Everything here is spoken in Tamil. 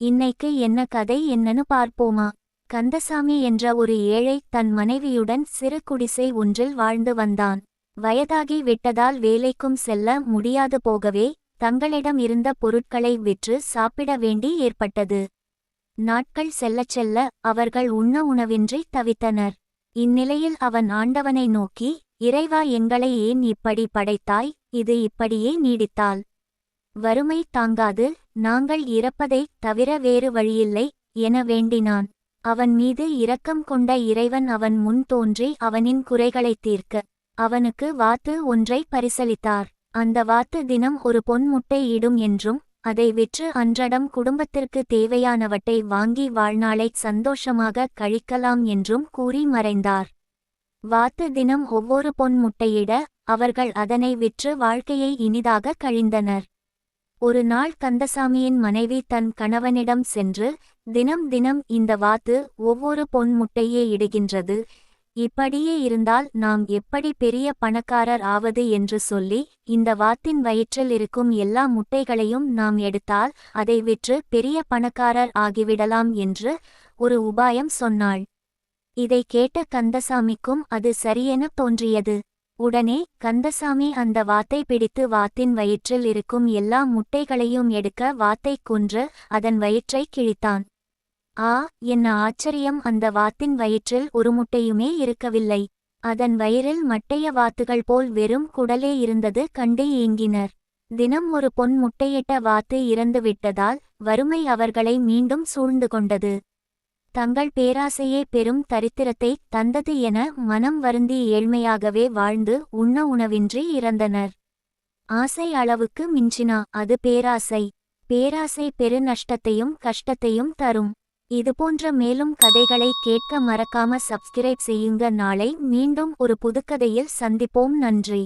இன்னைக்கு என்ன கதை என்னன்னு பார்ப்போமா? கந்தசாமி என்ற ஒரு ஏழை தன் மனைவியுடன் சிறு குடிசை ஒன்றில் வாழ்ந்து வந்தான். வயதாகி விட்டதால் வேலைக்கும் செல்ல முடியாது போகவே தங்களிடம் இருந்த பொருட்களை விற்று சாப்பிட வேண்டி ஏற்பட்டது. நாட்கள் செல்லச் செல்ல அவர்கள் உண்ண உணவின்றி தவித்தனர். இந்நிலையில் அவன் ஆண்டவனை நோக்கி, இறைவா, எங்களை ஏன் இப்படி படைத்தாய்? இது இப்படியே நீடித்தால் வறுமை தாங்காது, நாங்கள் இறப்பதைத் தவிர வேறு வழியில்லை என வேண்டினான். அவன் மீது இரக்கம் கொண்ட இறைவன் அவன் முன் தோன்றி அவனின் குறைகளைத் தீர்க்க அவனுக்கு வாத்து ஒன்றை பரிசளித்தார். அந்த வாத்து தினம் ஒரு பொன் முட்டை இடும் என்றும் அதை விற்று அன்றடம் குடும்பத்திற்கு தேவையானவற்றை வாங்கி வாழ்நாளைச் சந்தோஷமாக கழிக்கலாம் என்றும் கூறி மறைந்தார். வாத்து தினம் ஒவ்வொரு பொன் முட்டையிட அவர்கள் அதனை விற்று வாழ்க்கையை இனிதாக கழிந்தனர். ஒரு நாள் கந்தசாமியின் மனைவி தன் கணவனிடம் சென்று, தினம் தினம் இந்த வாத்து ஒவ்வொரு பொன் முட்டையே இடுகின்றது, இப்படியே இருந்தால் நாம் எப்படி பெரிய பணக்காரர் ஆவது என்று சொல்லி, இந்த வாத்தின் வயிற்றில் இருக்கும் எல்லா முட்டைகளையும் நாம் எடுத்தால் அதை விற்று பெரிய பணக்காரர் ஆகிவிடலாம் என்று ஒரு உபாயம் சொன்னாள். இதை கேட்ட கந்தசாமிக்கும் அது சரியென தோன்றியது. உடனே கந்தசாமி அந்த வாத்தை பிடித்து வாத்தின் வயிற்றில் இருக்கும் எல்லா முட்டைகளையும் எடுக்க வாத்தைக் கொன்று அதன் வயிற்றைக் கிழித்தான். ஆ, என்ன ஆச்சரியம்! அந்த வாத்தின் வயிற்றில் ஒரு முட்டையுமே இருக்கவில்லை. அதன் வயிறில் மட்டைய வாத்துகள் போல் வெறும் குடலே இருந்தது கண்டு ஏங்கினர். தினம் ஒரு பொன் முட்டையிட்ட வாத்து இறந்துவிட்டதால் வறுமை அவர்களை மீண்டும் சூழ்ந்து கொண்டது. தங்கள் பேராசையே பெரும் தரித்திரத்தை தந்தது என மனம் வருந்தி ஏழ்மையாகவே வாழ்ந்து உண்ண உணவின்றி இறந்தனர். ஆசை அளவுக்கு மிஞ்சினா அது பேராசை. பேராசை பெரு நஷ்டத்தையும் கஷ்டத்தையும் தரும். இதுபோன்ற மேலும் கதைகளை கேட்க மறக்காம சப்ஸ்கிரைப் செய்யுங்க. நாளை மீண்டும் ஒரு புதுக்கதையில் சந்திப்போம். நன்றி.